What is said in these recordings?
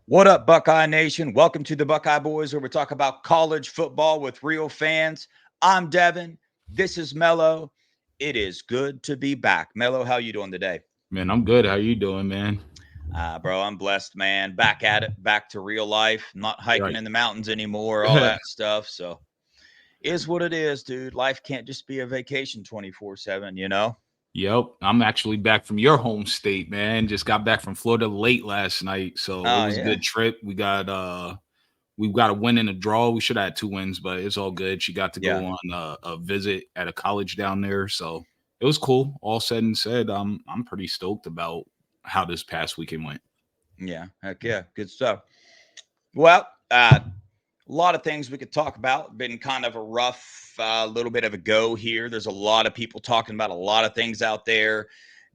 What up, Buckeye Nation? Welcome to the Buckeye Boys, where we talk about college football with real fans. I'm Devin. This is Melo. It is good to be back. Melo, how you doing today? Man, I'm good. How you doing, man? Bro, I'm blessed, man. Back at it, back to real life. Not hiking Right. in the mountains anymore, all that stuff. So, is what it is, dude. Life can't just be a vacation 24/7, you know? Yep. I'm actually back from your home state, man. Just got back from Florida late last night. So it Oh, was a yeah. good trip. We got a win and a draw. We should have had two wins, but it's all good. She got to Yeah. go on a visit at a college down there. So it was cool. All said and said, I'm pretty stoked about how this past weekend went. Yeah. Heck yeah. Good stuff. Well, a lot of things we could talk about. Been kind of a rough little bit of a go here. There's a lot of people talking about a lot of things out there.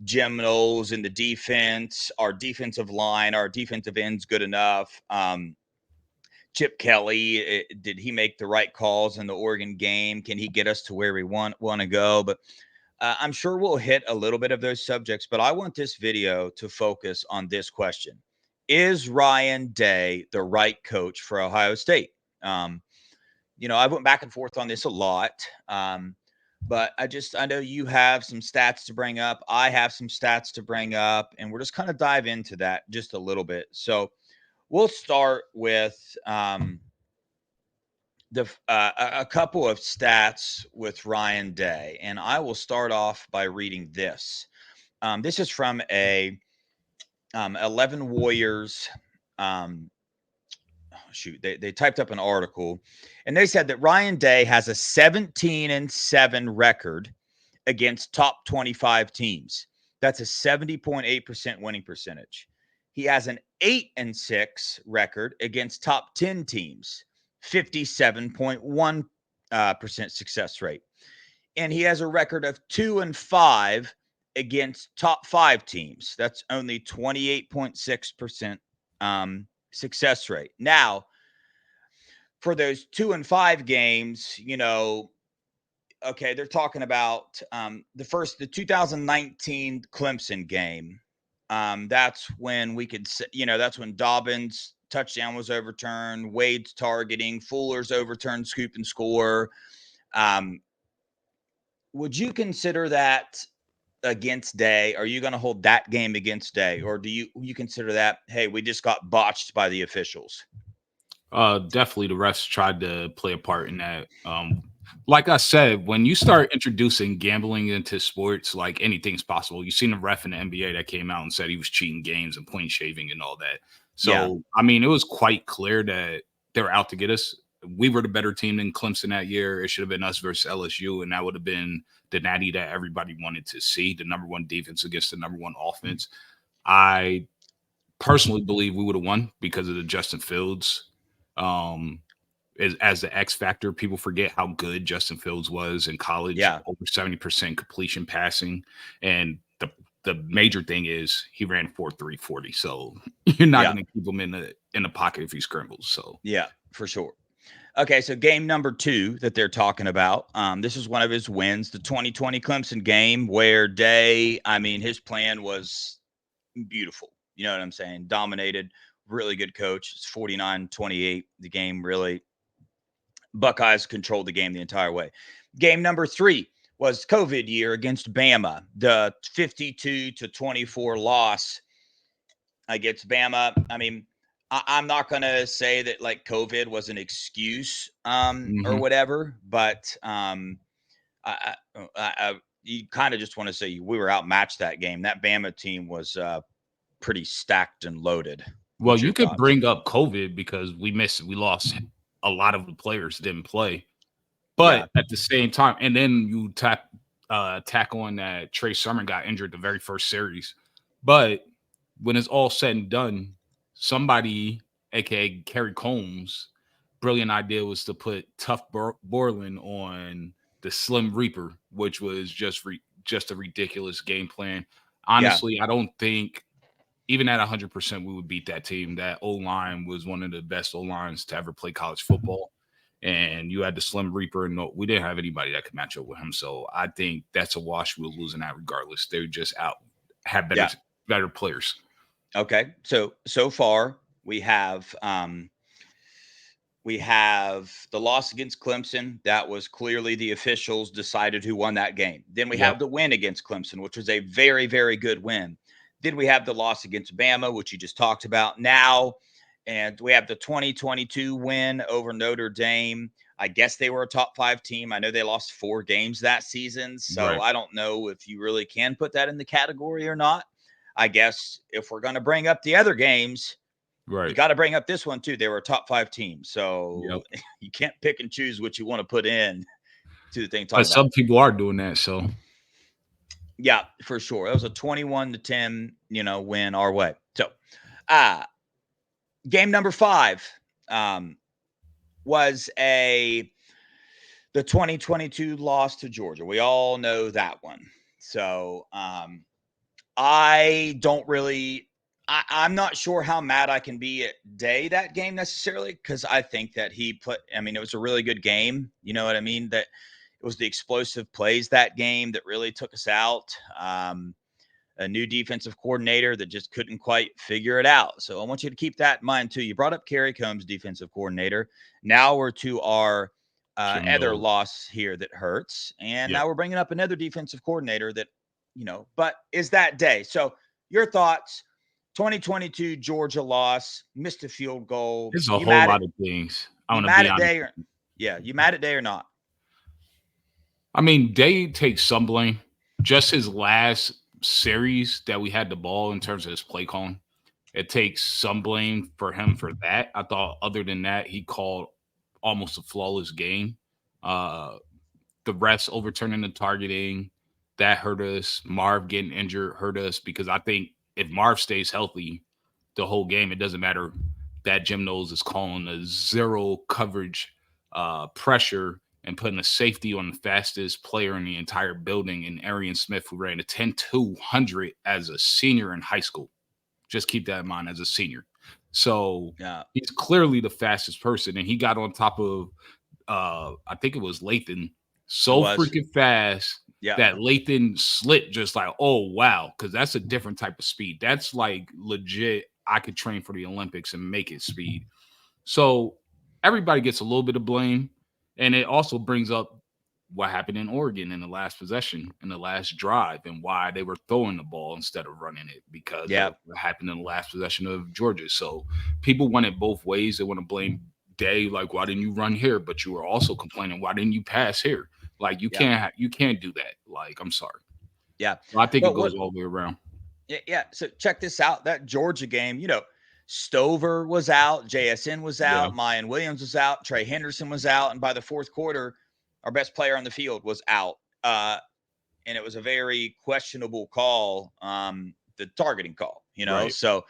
Jim Knowles in the defense, our defensive line, our defensive ends good enough. Chip Kelly, did he make the right calls in the Oregon game? Can he get us to where we want to go? But I'm sure we'll hit a little bit of those subjects. But I want this video to focus on this question: Is Ryan Day the right coach for Ohio State? Um, I went back and forth on this a lot. But I know you have some stats to bring up. I have some stats to bring up, and we're just kind of dive into that just a little bit. So we'll start with a couple of stats with Ryan Day, and I will start off by reading this. This is from a 11 Warriors shoot, they typed up an article, and they said that Ryan Day has a 17-7 record against top 25 teams. That's a 70.8% winning percentage. He has an 8-6 record against top 10 teams, 57.1% success rate. And he has a record of 2-5 against top 5 teams. That's only 28.6% success rate. Now, for those 2-5 games, okay, they're talking about the 2019 Clemson game. That's when that's when Dobbins' touchdown was overturned, Wade's targeting, Fuller's overturned scoop and score. Um, would you consider that against Day? Are you going to hold that game against Day, or do you consider that, hey, we just got botched by the officials? Definitely the refs tried to play a part in that. Like I said, when you start introducing gambling into sports, like anything's possible. You've seen a ref in the NBA that came out and said he was cheating games and point shaving and all that. Yeah, So, I mean, it was quite clear that they were out to get us. We were the better team than Clemson that year. It should have been us versus LSU, and that would have been the natty that everybody wanted to see, the number one defense against the number one offense. I personally believe we would have won because of the Justin Fields um, as the X factor. People forget how good Justin Fields was in college, yeah, over 70% completion passing. And the major thing is he ran 4.340. So you're not yeah, going to keep him in the pocket if he scrambles. So yeah, for sure. Okay, so game number 2 that they're talking about, this is one of his wins, the 2020 Clemson game, where Day, I mean, his plan was beautiful. You know what I'm saying? Dominated, really good coach. It's 49-28. The game really, Buckeyes controlled the game the entire way. Game number 3 was COVID year against Bama, the 52-24 loss against Bama. I mean, I'm not going to say that like COVID was an excuse or mhm. whatever, but you kind of just want to say we were outmatched that game. That Bama team was pretty stacked and loaded. Well, What's you your could thoughts? bring up COVID because we lost a lot of the players didn't play. Yeah, But at the same time, and then you tack on that Trey Sermon got injured the very first series. But when it's all said and done, somebody, aka Kerry Combs, brilliant idea was to put Tough Borland on the Slim Reaper, which was just a ridiculous game plan. yeah, Honestly, I don't think even at 100% we would beat that team. That O line was one of the best O lines to ever play college football, and you had the Slim Reaper, and no, we didn't have anybody that could match up with him. So I think that's a wash. We'll lose in that regardless. They're just out have better yeah. better players. Okay. So far We have we have the loss against Clemson. That was clearly the officials decided who won that game. Then we Yep. have the win against Clemson, which was a very, very good win. Then we have the loss against Bama, which you just talked about now. And we have the 2022 win over Notre Dame. I guess they were a top 5 team. I know they lost 4 games that season. So Right. I don't know if you really can put that in the category or not. I guess if we're going to bring up the other games, you Right. got to bring up this one too. They were a top 5 team. Yep. So you can't pick and choose what you want to put in to the thing talk But about. some people are doing that. So Yeah, for sure. That was a 21-10, win our way. So, uh game number 5 um was a the 2022 loss to Georgia. We all know that one. So, I don't really I'm not sure how mad I can be at Day that game necessarily, because I think that it was a really good game. You know what I mean? That it was the explosive plays that game that really took us out. A new defensive coordinator that just couldn't quite figure it out. So I want you to keep that in mind too. You brought up Kerry Combs, defensive coordinator. Now we're to our Jim other Miller. loss here that hurts. And Yep. now we're bringing up another defensive coordinator that, but is that Day. So your thoughts, 2022 Georgia loss, missed a field goal. There's a whole lot of things. I You want to mad be at honest. Day or yeah, you mad at Day or not? I mean, Day takes some blame. Just his last series that we had the ball in terms of his play calling, it takes some blame for him for that. I thought other than that, he called almost a flawless game. Uh, the refs overturning the targeting, that hurt us. Marv getting injured hurt us because I think if Marv stays healthy the whole game, it doesn't matter that Jim Knowles is calling a zero coverage pressure and putting a safety on the fastest player in the entire building in Arian Smith, who ran a 10-200 as a senior in high school. Just keep that in mind as a senior. So Yeah, he's clearly the fastest person, and he got on top of I think it was Lathan it so was. freaking fast Yeah, that Lathan slipped just like, oh wow, because that's a different type of speed. That's like legit. I could train for the Olympics and make it speed. So everybody gets a little bit of blame, and it also brings up what happened in Oregon in the last possession, in the last drive, and why they were throwing the ball instead of running it because yeah, of what happened in the last possession of Georgia. So people want it both ways. They want to blame Day, like, why didn't you run here? But you were also complaining, why didn't you pass here? Like yeah, you can't do that. Like, I'm sorry. yeah. So I think it Well, goes what all the way around. Yeah, yeah. So check this out. That Georgia game, Stover was out, JSN was Yeah. out, Mayan Williams was out, Trey Henderson was out, and by the fourth quarter, our best player on the field was out. And it was a very questionable call, the targeting call, Right. So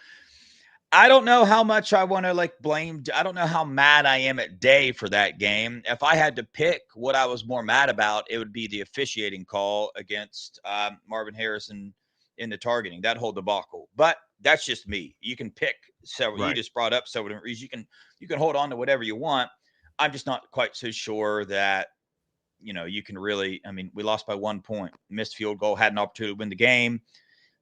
I don't know how much I want to blame. I don't know how mad I am at Day for that game. If I had to pick what I was more mad about, it would be the officiating call against Marvin Harrison in the targeting, that whole debacle. But that's just me. You can pick several. You Right. just brought up several different reasons. You can hold on to whatever you want. I'm just not quite so sure that you can really. I mean, we lost by 1 point, missed field goal, had an opportunity to win the game,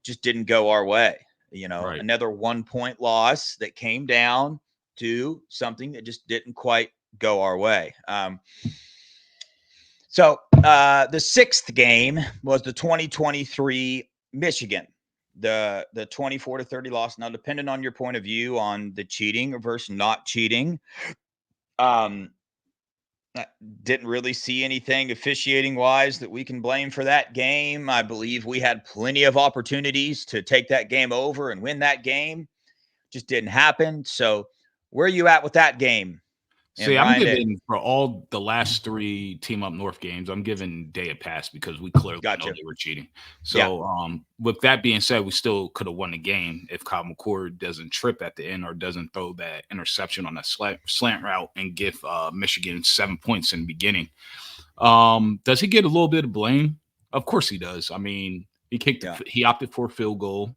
just didn't go our way. Right. Another 1 point loss that came down to something that just didn't quite go our way. So the sixth game was the 2023 Michigan, the 24-30 loss. Now, depending on your point of view on the cheating versus not cheating, um, didn't really see anything officiating wise that we can blame for that game. I believe we had plenty of opportunities to take that game over and win that game. Just didn't happen. So, where are you at with that game? And See, I'm Ryan Day, giving for all the last 3 Team Up North games, I'm giving Day a pass because we clearly know gotcha. they were cheating. Yeah, So, with that being said, we still could have won the game if Kyle McCord doesn't trip at the end or doesn't throw that interception on that slant route and give Michigan 7 points in the beginning. Does he get a little bit of blame? Of course he does. I mean, yeah, he opted for a field goal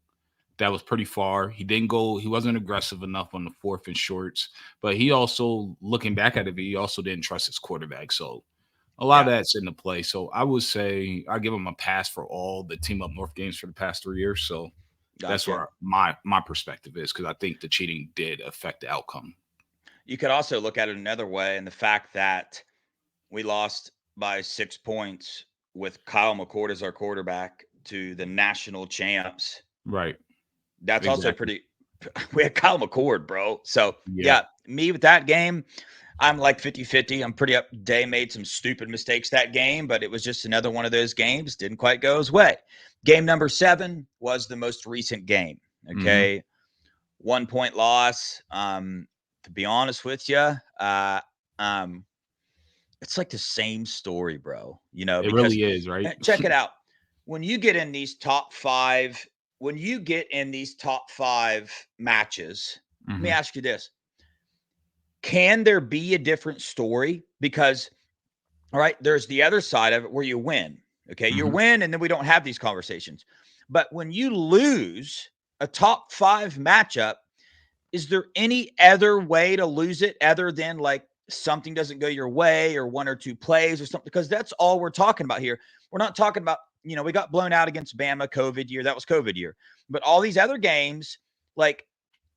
that was pretty far. He didn't go, he wasn't aggressive enough on the fourth and shorts, but he also, looking back at it, he also didn't trust his quarterback. So a lot of yeah. that's into play. So I would say I give him a pass for all the Team Up North games for the past 3 years. So That's Gotcha. where my perspective is, because I think the cheating did affect the outcome. You could also look at it another way, and the fact that we lost by 6 points with Kyle McCord as our quarterback to the national champs. Right. That's also Exactly. pretty. We had Kyle McCord, bro. So, Yeah. yeah, me with that game, I'm like 50-50. I'm pretty up to date. Made some stupid mistakes that game, but it was just another one of those games. Didn't quite go his way. Game number 7 was the most recent game. Hmm. Okay. 1 point loss. To be honest with you, um, it's like the same story, bro. It Because really is, right? check it out. When you get in these top 5, when you get in these top 5 matches, let me Hmm. ask you this. Can there be a different story? Because all right, there's the other side of it where you win. Okay, you Hmm. win and then we don't have these conversations. But when you lose a top 5 matchup, is there any other way to lose it other than like something doesn't go your way or one or two plays or something? Because that's all we're talking about here. We're not talking about, we got blown out against Bama COVID year. That was COVID year. But all these other games, like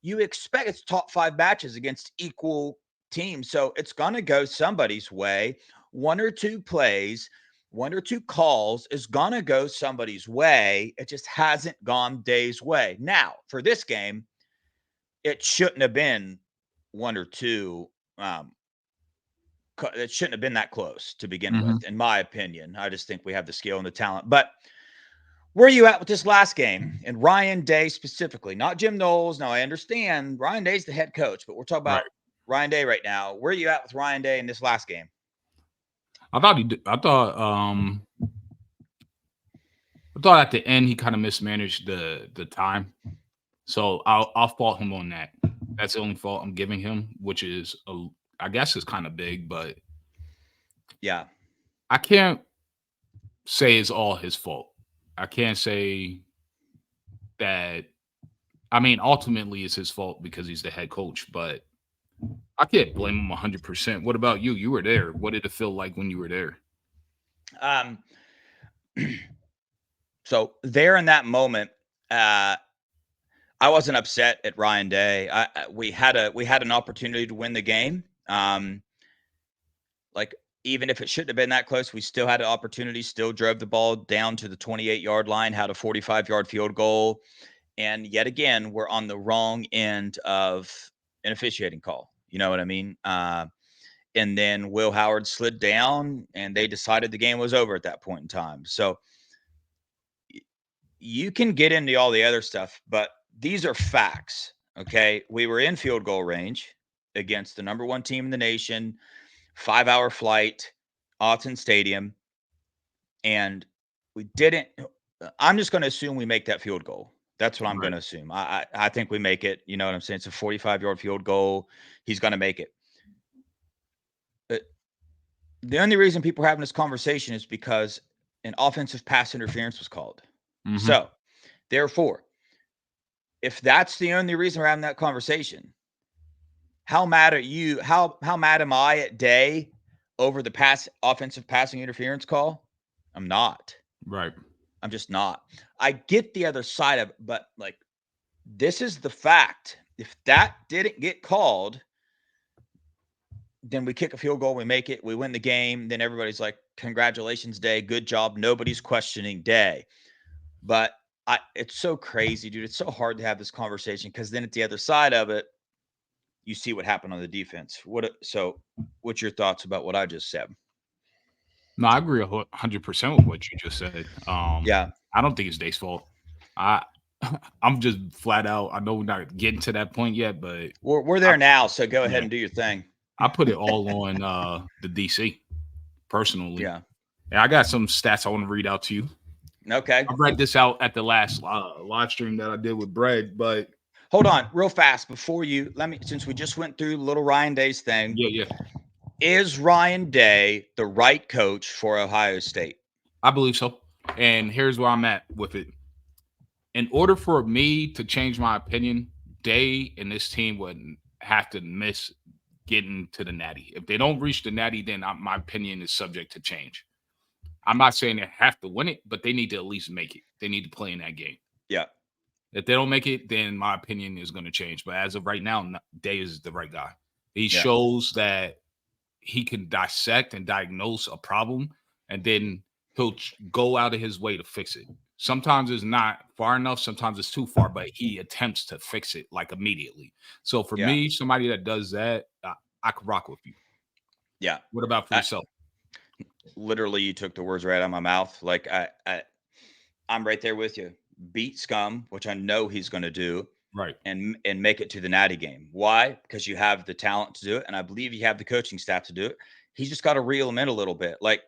you expect it's top 5 matches against equal teams. So it's going to go somebody's way. One or two plays, one or two calls is going to go somebody's way. It just hasn't gone Day's way. Now, for this game, it shouldn't have been one or two. It shouldn't have been that close to begin Hmm. with, in my opinion. I just think we have the skill and the talent. But where are you at with this last game? And Ryan Day specifically, not Jim Knowles. Now, I understand Ryan Day's the head coach, but we're talking Right. about Ryan Day right now. Where are you at with Ryan Day in this last game? I thought he did. I thought at the end he kind of mismanaged the time. So I'll fault him on that. That's the only fault I'm giving him, which is I guess is kind of big, but Yeah. I can't say it's all his fault. I can't say that. I mean, ultimately, it's his fault because he's the head coach, but I can't blame him 100%. What about you? You were there. What did it feel like when you were there? Um, so there in that moment, uh, I wasn't upset at Ryan Day. We had an opportunity to win the game. Like even if it shouldn't have been that close, we still had an opportunity. Still drove the ball down to the 28-yard line. Had a 45-yard field goal, and yet again, we're on the wrong end of an officiating call. You know what I mean? And then Will Howard slid down, and they decided the game was over at that point in time. So you can get into all the other stuff, but these are facts. Okay. We were in field goal range against the number 1 team in the nation, 5-hour flight, Autzen Stadium, and we didn't. I'm just going to assume we make that field goal. That's what I'm going Right. to assume. I think we make it. You know what I'm saying? It's a 45-yard field goal. He's going to make it. But the only reason people are having this conversation is because an offensive pass interference was called. Hmm. So, therefore, if that's the only reason we're having that conversation, how mad are you? How mad am I at Day over the offensive passing interference call? I'm not. Right. I'm just not. I get the other side of it, but like this is the fact. If that didn't get called, then we kick a field goal, we make it, we win the game. Then everybody's like, "Congratulations, Day, good job." Nobody's questioning Day, but it's so crazy, dude. It's so hard to have this conversation because then at the other side of it, you see what happened on the defense. What's your thoughts about what I just said? No, I agree 100% with what you just said. Yeah, I don't think it's Dave's fault. I I'm just flat out. I know we're not getting to that point yet, but we're I, there now. So go ahead yeah, and do your thing. I put it all on the DC personally. Yeah. And I got some stats I want to read out to you. Okay. I read this out at the last live stream that I did with Bread, but Hold on, real fast before you let me. Since we just went through little Ryan Day's thing, yeah, yeah, is Ryan Day the right coach for Ohio State? I believe so. And here's where I'm at with it. In order for me to change my opinion, Day and this team would have to miss getting to the natty. If they don't reach the natty, then my opinion is subject to change. I'm not saying they have to win it, but they need to at least make it. They need to play in that game. Yeah. If they don't make it, then my opinion is going to change. But as of right now, Day is the right guy. He Yeah. shows that he can dissect and diagnose a problem, and then he'll go out of his way to fix it. Sometimes it's not far enough, sometimes it's too far, but he attempts to fix it like immediately. So for Yeah. me, somebody that does that, I could rock with you. Yeah. What about for I, yourself? literally, you took the words right out of my mouth. Like I'm right there with you. Beat scum, which I know he's going to do, Right. and make it to the natty game. Why? Because you have the talent to do it, and I believe you have the coaching staff to do it. He's just got to reel him in a little bit. Like,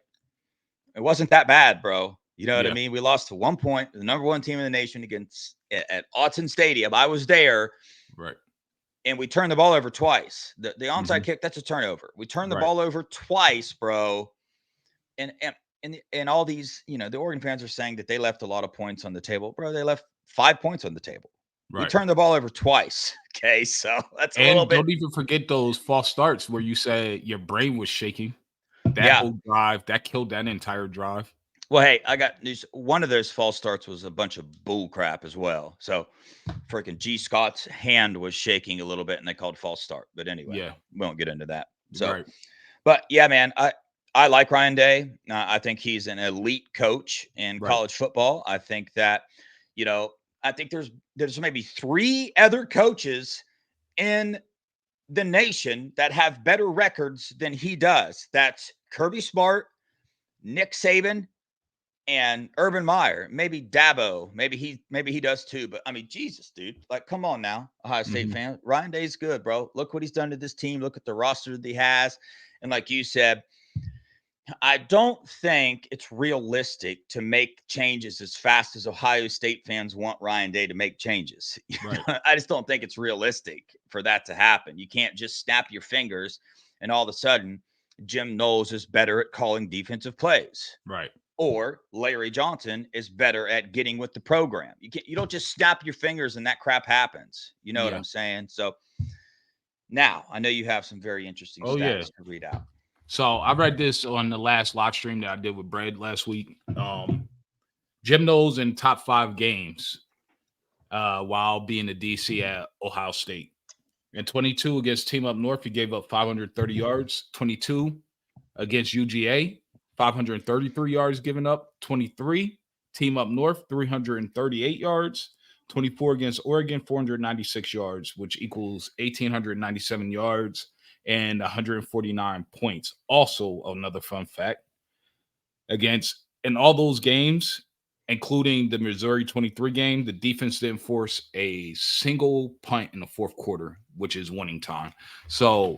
it wasn't that bad, bro. You know what I Yeah. mean? We lost to 1 point, the number one team in the nation against at Autzen Stadium. I was there, Right. and we turned the ball over twice. The onside Hmm. kick, that's a turnover. We turned the Right. ball over twice, bro. And all these, the Oregon fans are saying that they left a lot of points on the table, bro. They left 5 points on the table. We Right. turned the ball over twice. Okay, so that's a little And bit. don't even forget those false starts where you said your brain was shaking. That Yeah. whole drive, that killed that entire drive. Well, hey, I got news. One of those false starts was a bunch of bull crap as well. So freaking G. Scott's hand was shaking a little bit, and they called false start. But anyway, Yeah. we won't get into that. So, Right. but yeah, man, I like Ryan Day. I think he's an elite coach in Right. college football. I think that, you know, I think there's maybe three other coaches in the nation that have better records than he does. That's Kirby Smart, Nick Saban, and Urban Meyer. Maybe Dabo. Maybe he does too. But I mean, Jesus, dude. Like, come on now, Ohio State Hmm. fan. Ryan Day's good, bro. Look what he's done to this team. Look at the roster that he has. And like you said, I don't think it's realistic to make changes as fast as Ohio State fans want Ryan Day to make changes. Right. I just don't think it's realistic for that to happen. You can't just snap your fingers and all of a sudden Jim Knowles is better at calling defensive plays, Right. or Larry Johnson is better at getting with the program. You don't just snap your fingers and that crap happens. You know what Yeah. I'm saying? So now I know you have some very interesting Oh yeah. stats to read out. So I read this on the last live stream that I did with Brad last week. Jim Knowles in top 5 games while being the DC at Ohio State. In 22 against Team Up North, he gave up 530 yards. 22 against UGA, 533 yards given up. 23, Team Up North, 338 yards. 24 against Oregon, 496 yards, which equals 1,897 yards and 149 points. Also, another fun fact, against in all those games, including the Missouri 23 game, the defense didn't force a single punt in the fourth quarter, which is winning time. So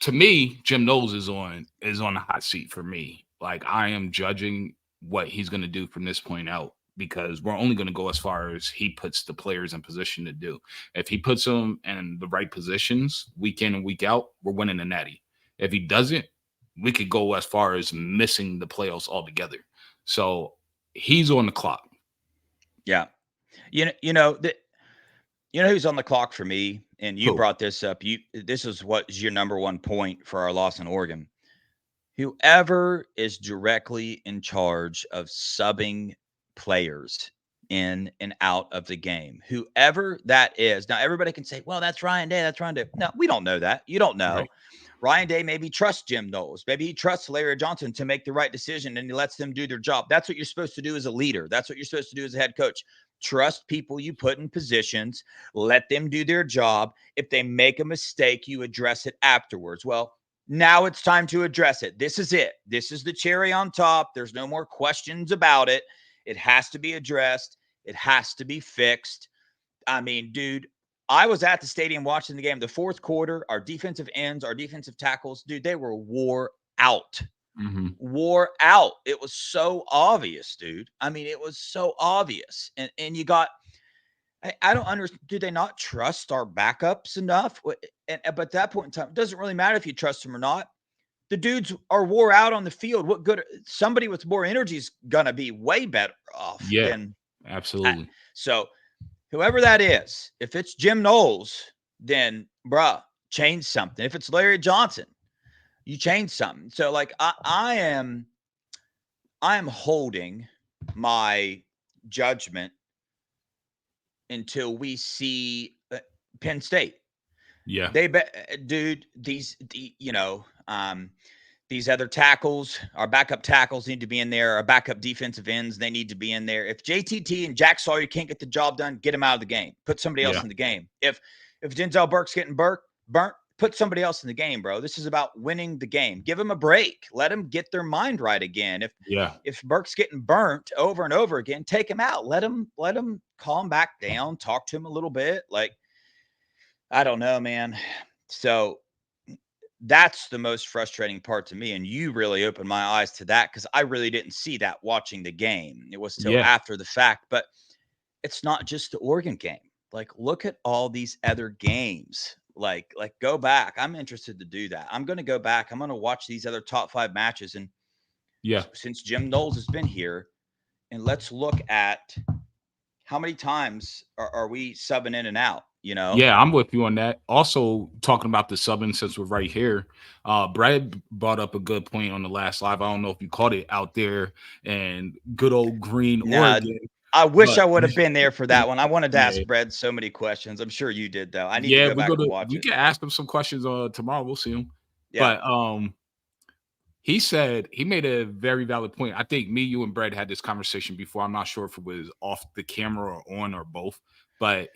to me, Jim Knowles is on the hot seat for me. Like, I am judging what he's going to do from this point out, because we're only going to go as far as he puts the players in position to do. If he puts them in the right positions week in and week out, we're winning the natty. If he doesn't, we could go as far as missing the playoffs altogether. So he's on the clock. Yeah. You know who's on the clock for me, and you Who? brought this up. This is what is your number one point for our loss in Oregon. Whoever is directly in charge of subbing players in and out of the game, whoever that is. Now, everybody can say, well, that's Ryan Day. That's Ryan Day. No, we don't know that. You don't know. Right. Ryan Day maybe trusts Jim Knowles. Maybe he trusts Larry Johnson to make the right decision and he lets them do their job. That's what you're supposed to do as a leader. That's what you're supposed to do as a head coach. Trust people you put in positions, let them do their job. If they make a mistake, you address it afterwards. Well, now it's time to address it. This is it. This is the cherry on top. There's no more questions about it. It has to be addressed. It has to be fixed. I mean, dude, I was at the stadium watching the game. The fourth quarter, our defensive ends, our defensive tackles, dude, they were wore out. Mm-hmm. Wore out. It was so obvious, dude. I mean, it was so obvious. And you got, I don't understand. Do they not trust our backups enough? But at that point in time, it doesn't really matter if you trust them or not. The dudes are wore out on the field. What good? Somebody with more energy is gonna be way better off Yeah, than. absolutely. So whoever that is, if it's Jim Knowles, then bruh, change something. If it's Larry Johnson, you change something. So like I am holding my judgment until we see Penn State. Yeah. Dude, these other tackles, our backup tackles need to be in there. Our backup defensive ends, they need to be in there. If JTT and Jack Sawyer can't get the job done, get them out of the game. Put somebody else Yeah. in the game. If Denzel Burke's getting burnt, put somebody else in the game, bro. This is about winning the game. Give them a break. Let them get their mind right again. Yeah. If Burke's getting burnt over and over again, take him out. Let him calm back down. Talk to him a little bit. Like, I don't know, man. So that's the most frustrating part to me. And you really opened my eyes to that because I really didn't see that watching the game. It was till Yeah. after the fact. But it's not just the Oregon game. Like, look at all these other games. Like go back. I'm interested to do that. I'm going to go back. I'm going to watch these other top 5 matches. And Yeah. since Jim Knowles has been here, and let's look at how many times are we subbing in and out, you know? Yeah, I'm with you on that. Also, talking about the subbing since we're right here, Brad brought up a good point on the last live. I don't know if you caught it out there in good old Green, Nah, Oregon, I wish but I would have been there for that one. I wanted to yeah, ask Brad so many questions. I'm sure you did though. I need to yeah, go back and watch we it. can ask him some questions tomorrow. We'll see him. Yeah. But he said he made a very valid point. I think me, you, and Brad had this conversation before. I'm not sure if it was off the camera or on or both. But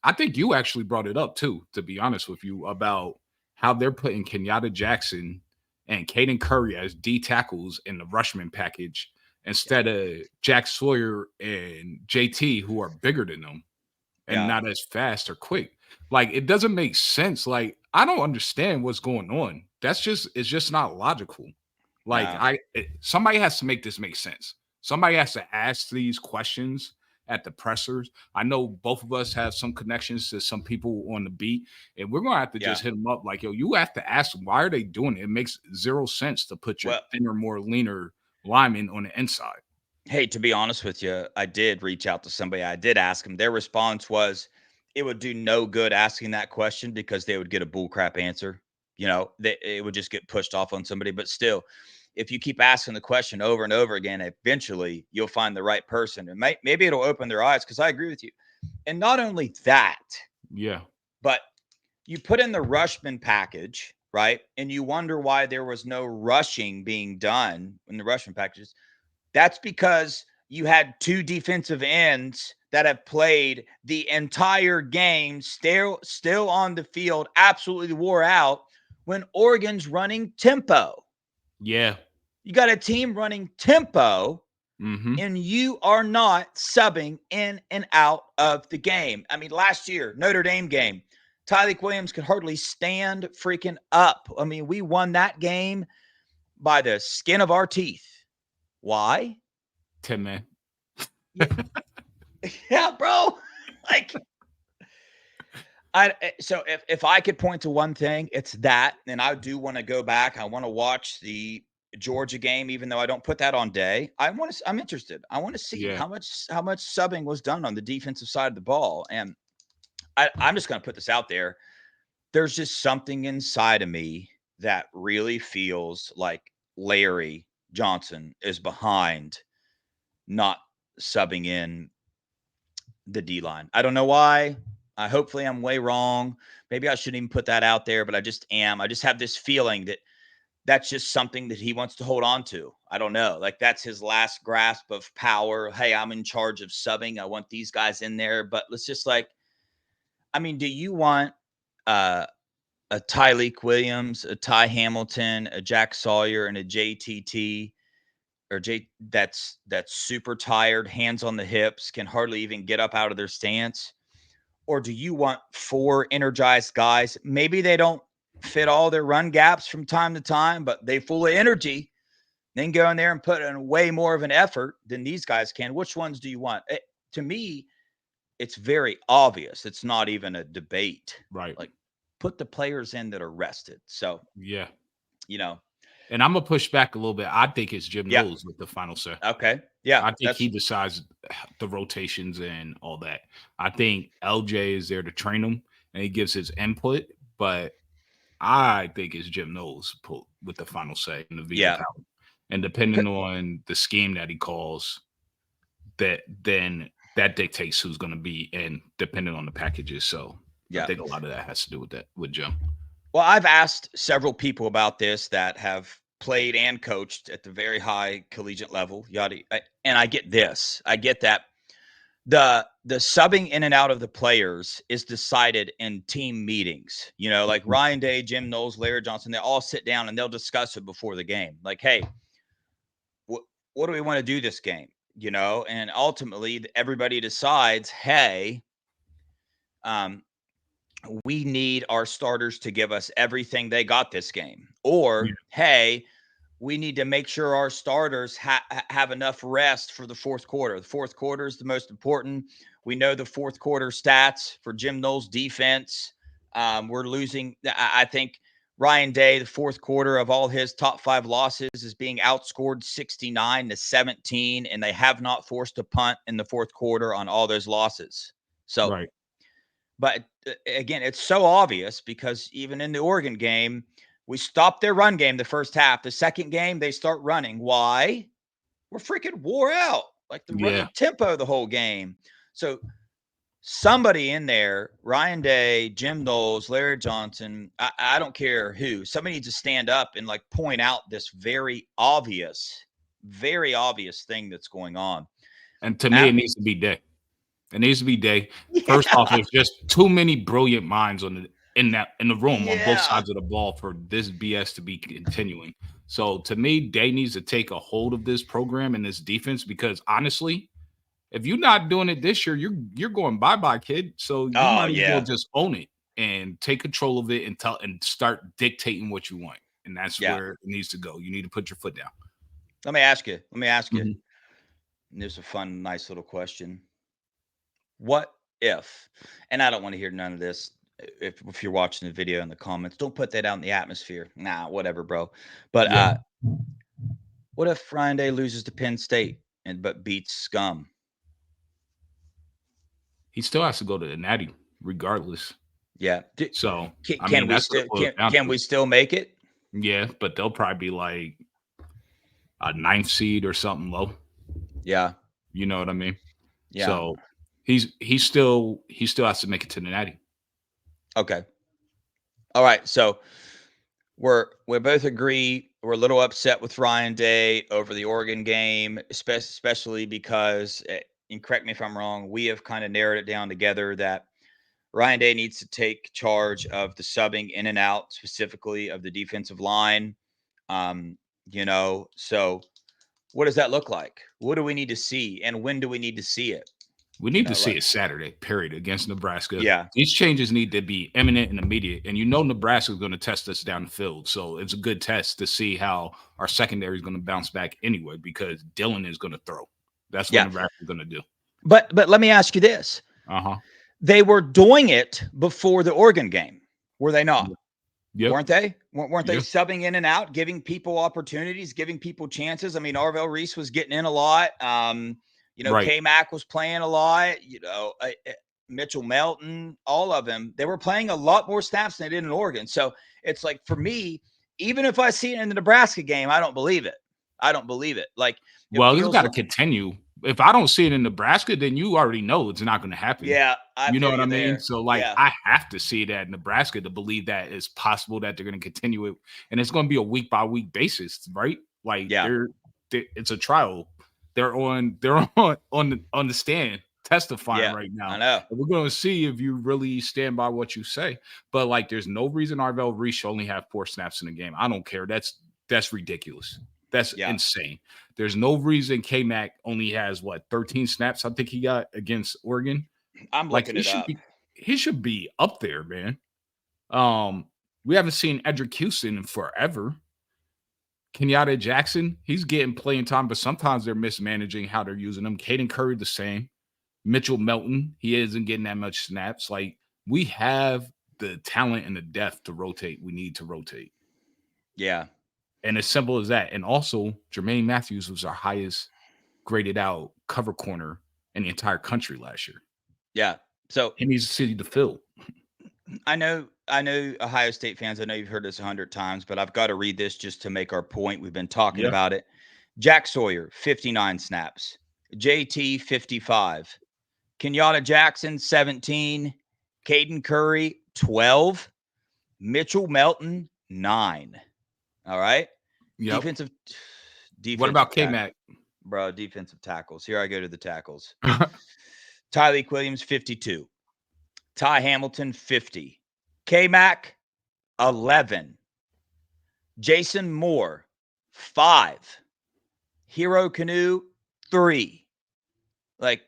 I think you actually brought it up too, to be honest with you, about how they're putting Kenyatta Jackson and Caden Curry as D tackles in the rushman package Yeah. instead of Jack Sawyer and JT, who are bigger than them and Yeah. not as fast or quick. Like, it doesn't make sense. Like, I don't understand what's going on. It's just not logical. Like, No. somebody has to make this make sense. Somebody has to ask these questions at the pressers. I know both of us have some connections to some people on the beat, and we're gonna have to Yeah. just hit them up. Like, yo, you have to ask them, why are they doing it? It makes zero sense to put your Well, thinner, more leaner lineman on the inside. hey, to be honest with you, I did reach out to somebody. I did ask them. Their response was it would do no good asking that question because they would get a bullcrap answer. It would just get pushed off on somebody. But still, if you keep asking the question over and over again, eventually you'll find the right person, and maybe it'll open their eyes. Because I agree with you. And not only that, Yeah, but you put in the Rushman package, right? And you wonder why there was no rushing being done in the Rushman packages. That's because you had 2 defensive ends that have played the entire game, still on the field, absolutely wore out when Oregon's running tempo. yeah. You got a team running tempo Mm-hmm. and you are not subbing in and out of the game. I mean, last year, Notre Dame game, Tyleik Williams could hardly stand freaking up. I mean, we won that game by the skin of our teeth. Why? 10 man. Yeah, yeah, bro. Like, so if I could point to one thing, it's that. And I do want to go back. I want to watch the Georgia game, even though I don't put that on day. I'm interested. I want to see Yeah. how much subbing was done on the defensive side of the ball. And I'm just going to put this out there. There's just something inside of me that really feels like Larry Johnson is behind not subbing in the D line. I don't know why. Hopefully, I'm way wrong. Maybe I shouldn't even put that out there, but I just am. I just have this feeling that that's just something that he wants to hold on to. I don't know. Like, that's his last grasp of power. Hey, I'm in charge of subbing. I want these guys in there. But let's just I mean, do you want uh, a Tyleik Williams, a Ty Hamilton, a Jack Sawyer, and a JTT or that's super tired, hands on the hips, can hardly even get up out of their stance? Or do you want 4 energized guys? Maybe they don't fit all their run gaps from time to time, but they full of energy. Then go in there and put in way more of an effort than these guys can. Which ones do you want? To me, it's very obvious. It's not even a debate. Right. Like, put the players in that are rested. So, Yeah. you know, And I'm gonna push back a little bit. I think it's Jim yeah. Knowles with the final say. Okay. Yeah. I think he That's, decides the rotations and all that. I think LJ is there to train him and he gives his input, but I think it's Jim Knowles with the final say and the veto yeah. power. And depending on the scheme that he calls, then that dictates who's going to be in, depending on the packages. So I Yeah. think a lot of that has to do with that with Jim. Well, I've asked several people about this that have played and coached at the very high collegiate level, and I get this. I get that the subbing in and out of the players is decided in team meetings. Like Ryan Day, Jim Knowles, Larry Johnson, they all sit down and they'll discuss it before the game. Like, hey, what do we want to do this game? And ultimately everybody decides, hey, um, we need our starters to give us everything they got this game. Yeah. Or, hey, we need to make sure our starters have enough rest for the fourth quarter. The fourth quarter is the most important. We know the fourth quarter stats for Jim Knowles' defense. We're losing. I think Ryan Day, the fourth quarter of all his top 5 losses, is being outscored 69-17, and they have not forced a punt in the fourth quarter on all those losses. So, Right. but again, it's so obvious because even in the Oregon game, we stopped their run game the first half. The second game, they start running. Why? We're freaking wore out. Like the Yeah. tempo the whole game. So somebody in there, Ryan Day, Jim Knowles, Larry Johnson, I don't care who, somebody needs to stand up and like point out this very obvious thing that's going on. And to me, it needs to be Day. It needs to be Day. First off, there's just too many brilliant minds in the room on both Yeah. sides of the ball for this BS to be continuing. So to me, Day needs to take a hold of this program and this defense because honestly, if you're not doing it this year, you're going bye-bye, kid. So you Oh might as well yeah. just own it and take control of it and start dictating what you want. And that's Yeah. where it needs to go. You need to put your foot down. Let me ask you. Mhm. And there's a fun, nice little question. What if, and I don't want to hear none of this. If you're watching the video in the comments, don't put that out in the atmosphere. Nah, whatever, bro. But Yeah. what if Ryan Day loses to Penn State but beats Scum? He still has to go to the Natty regardless. Yeah. So, I Can mean, we that's what it still boils down can to. we still make it? Yeah, but they'll probably be like a ninth seed or something low. Yeah. You know what I mean? Yeah. So he still has to make it to the Natty. Okay. All right. So we both agree we're a little upset with Ryan Day over the Oregon game, especially because, and correct me if I'm wrong, we have kind of narrowed it down together that Ryan Day needs to take charge of the subbing in and out, specifically of the defensive line. Um, so what does that look like? What do we need to see, and when do we need to see it? We need to see Like, it Saturday, period, against Nebraska. yeah, These changes need to be imminent and immediate. And Nebraska is going to test us down the field. So it's a good test to see how our secondary is going to bounce back anyway, because Dylan is going to throw. That's what yeah. Nebraska is going to do. But let me ask you this: Uh-huh. they were doing it before the Oregon game, were they not? Yeah. Yep. Weren't they? Weren't they Yeah. subbing in and out, giving people opportunities, giving people chances? I mean, Arvell Reese was getting in a lot. Right. K-Mac was playing a lot. Mitchell Melton, all of them, they were playing a lot more snaps than they did in Oregon. So it's like, for me, even if I see it in the Nebraska game, I don't believe it. I don't believe it. Like, it Well, this feels got to like, continue. If I don't see it in Nebraska, then you already know it's not going to happen. yeah, I You know feel what I you mean? there. So, like, Yeah, I have to see it at Nebraska to believe that it's possible that they're going to continue it, and it's going to be a week by week basis, right? Like, yeah, it's a trial. They're on the stand testifying yeah. right I now, know. and we're going to see if you really stand by what you say. But like, there's no reason Arvell Reese should only have 4 snaps in the game. I don't care. That's ridiculous. That's Yeah, insane. There's no reason K-Mac only has 13 snaps. I think he got against Oregon. I'm Like looking it up. he should be up there, man. Um, we haven't seen Edric Houston in forever. Kenyatta Jackson, he's getting playing time, but sometimes they're mismanaging how they're using him. Caden Curry, the same. Mitchell Melton, he isn't getting that much snaps. Like, we have the talent and the depth to rotate. We need to rotate. Yeah, And as simple as that. And also, Jermaine Matthews was our highest graded out cover corner in the entire country last year. yeah. So He needs to see the field. I know Ohio State fans, I know you've heard this 100 times, but I've got to read this just to make our point. We've been talking Yeah. about it. Jack Sawyer, 59 snaps. JT, 55. Kenyatta Jackson, 17. Caden Curry, 12. Mitchell Melton, 9. All right. Yep. Defensive What about defensive K tack, Mac? bro. Defensive tackles. Here I go to the tackles. Tyleek Williams, 52. Ty Hamilton, 50. K Mac, 11. Jason Moore, 5. Hero Canoe, 3. Like,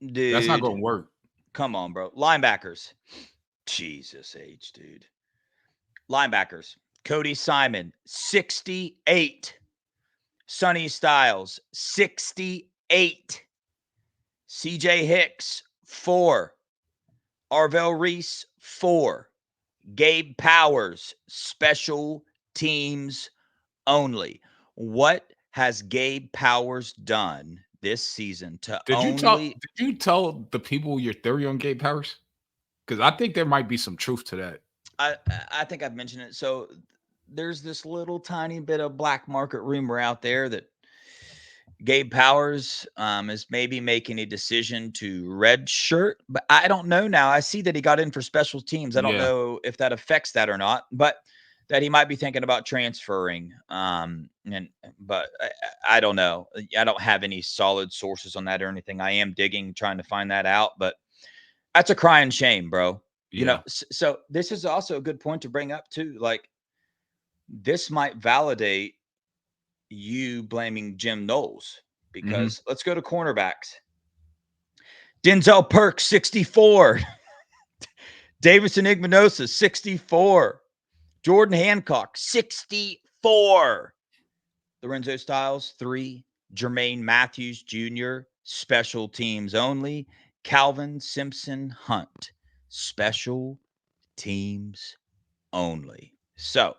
That's not dude, gonna work. come on, bro. Linebackers. Jesus H, dude. Linebackers. Cody Simon, 68. Sonny Styles, 68. CJ Hicks, 4. Arvell Reese, 4. Gabe Powers, special teams only. What has Gabe Powers done this season to only? Did you tell the people your theory on Gabe Powers? Because I think there might be some truth to that. I I think I've mentioned it. So there's this little tiny bit of black market rumor out there that Gabe Powers is maybe making a decision to redshirt, but I don't know now. I see that he got in for special teams. I don't Yeah. know if that affects that or not, but that he might be thinking about transferring. But I don't know. I don't have any solid sources on that or anything. I am digging, trying to find that out, but that's a crying shame, bro. Yeah. So this is also a good point to bring up too. Like, this might validate you blaming Jim Knowles, Hmm. because let's go to cornerbacks. Denzel Perks, 64. Davison Igminosa, 64. Jordan Hancock, 64. Lorenzo Styles, 3. Jermaine Matthews Jr., special teams only. Calvin Simpson Hunt, special teams only. So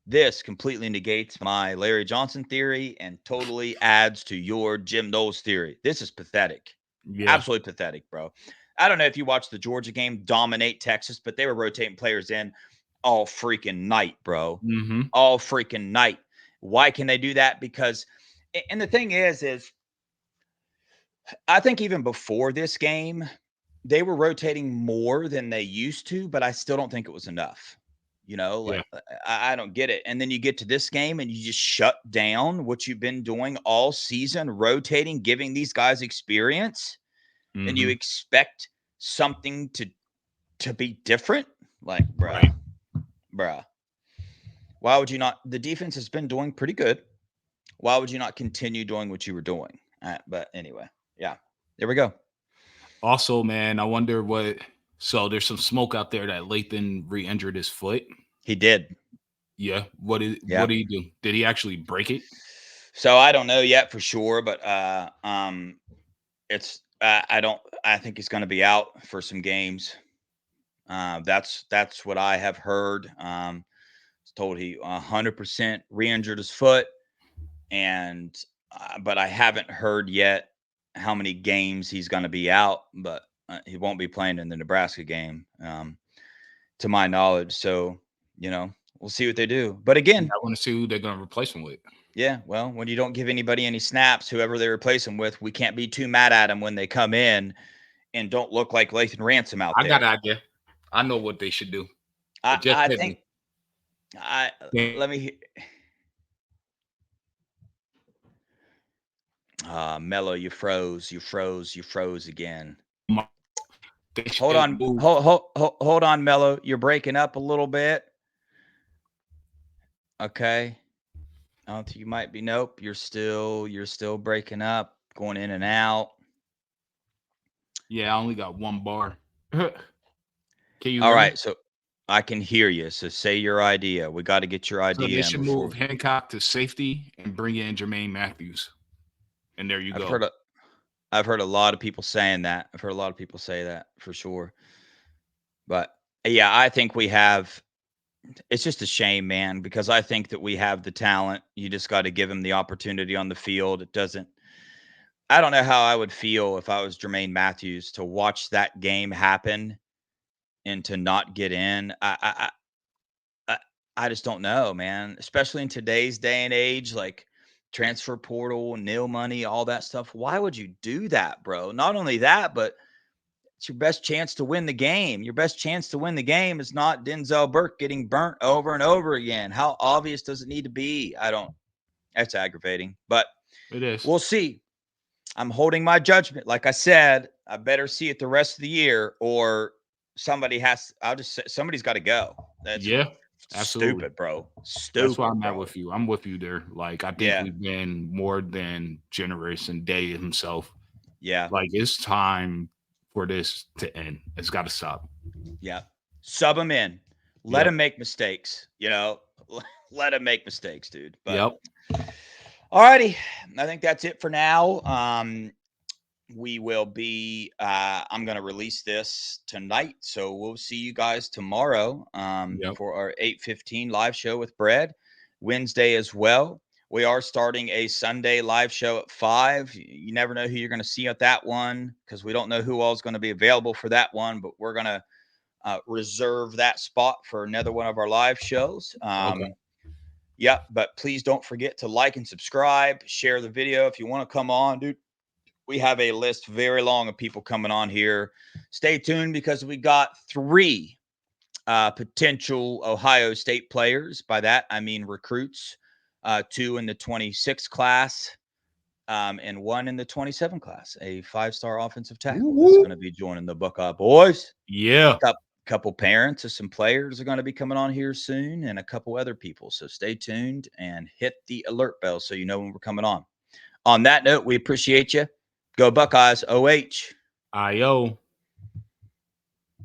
this completely negates my Larry Johnson theory and totally adds to your Jim Knowles theory. This is pathetic. Yeah. Absolutely pathetic, bro. I don't know if you watched the Georgia game dominate Texas, but they were rotating players in all freaking night, bro. Hmm. All freaking night. Why can they do that? Because, and the thing is I think even before this game, they were rotating more than they used to, but I still don't think it was enough. Yeah. Like, I don't get it. And then you get to this game and you just shut down what you've been doing all season, rotating, giving these guys experience, and you Hmm. expect something to be different. Like, Right. bruh. Why would you not? The defense has been doing pretty good. Why would you not continue doing what you were doing? But anyway, yeah, there we go. Also, man, I wonder what. So there's some smoke out there that Lathan re-injured his foot. He did. Yeah. What Yep. did he do? Did he actually break it? So I don't know yet for sure, but it's I don't. I think he's going to be out for some games. That's what I have heard. Was told he 100% re-injured his foot, and but I haven't heard yet how many games he's going to be out. But he won't be playing in the Nebraska game, to my knowledge. So we'll see what they do. But Yeah, again, I want to see who they're going to replace him with. yeah, well, when you don't give anybody any snaps, whoever they replace them with, we can't be too mad at them when they come in and don't look like Lathan Ransom out I got an there. idea. I know what they should do. I It just I hit think me. I let me. Mello, you froze, you froze, you froze again. They Hold should on, move. hold on, Mello. You're breaking up a little bit. Okay. I don't think you might be. Nope. You're still breaking up, going in and out. Yeah, I only got one bar. Can you All hear me? right. So I can hear you. So say your idea. We got to get your So they idea in should before move Hancock to safety and bring in Jermaine Matthews. And there you I've go. heard I've heard a lot of people saying that. I've heard a lot of people say that for sure. But yeah, I think we have. It's just a shame, man, because I think that we have the talent. You just got to give him the opportunity on the field. It doesn't. I don't know how I would feel if I was Jermaine Matthews to watch that game happen and to not get in. I, I just don't know, man. Especially in today's day and age, like transfer portal, nil money, all that stuff. Why would you do that, bro? Not only that, but It's your best chance to win the game. Your best chance to win the game is not Denzel Burke getting burnt over and over again. How obvious does it need to be? I don't. That's aggravating, but It is. we'll see. I'm holding my judgment. Like I said, I better see it the rest of the year, or somebody has. I'll just say somebody's got to go. That's Yeah, absolutely. stupid, bro. That's why Stupid, I'm at bro. with you. I'm with you there. Like, I think Yeah, we've been more than generous, and Day himself. yeah, Like, it's time for this to end. It's got to stop. yeah. Sub them in. Let Yep. them make mistakes. Let them make mistakes, dude. But Yep. alrighty, I think that's it for now. We will be I'm going to release this tonight, so we'll see you guys tomorrow Yep. for our 8:15 live show with Bread. Wednesday as well. We are starting a Sunday live show at 5. You never know who you're going to see at that one, because we don't know who all is going to be available for that one, but we're going to reserve that spot for another one of our live shows. Okay. Yeah, but please don't forget to like and subscribe, share the video if you want to come on, dude. We have a list very long of people coming on here. Stay tuned, because we got 3 potential Ohio State players. By that, I mean recruits, 2 in the 26 class, and 1 in the 27 class, a 5-star offensive tackle that's Woo-woo. going to be joining the Buckeye boys. Yeah. Couple parents of some players are going to be coming on here soon, and a couple other people. So stay tuned and hit the alert bell so you know when we're coming on. On that note, we appreciate you. Go Buckeyes, OH. IO.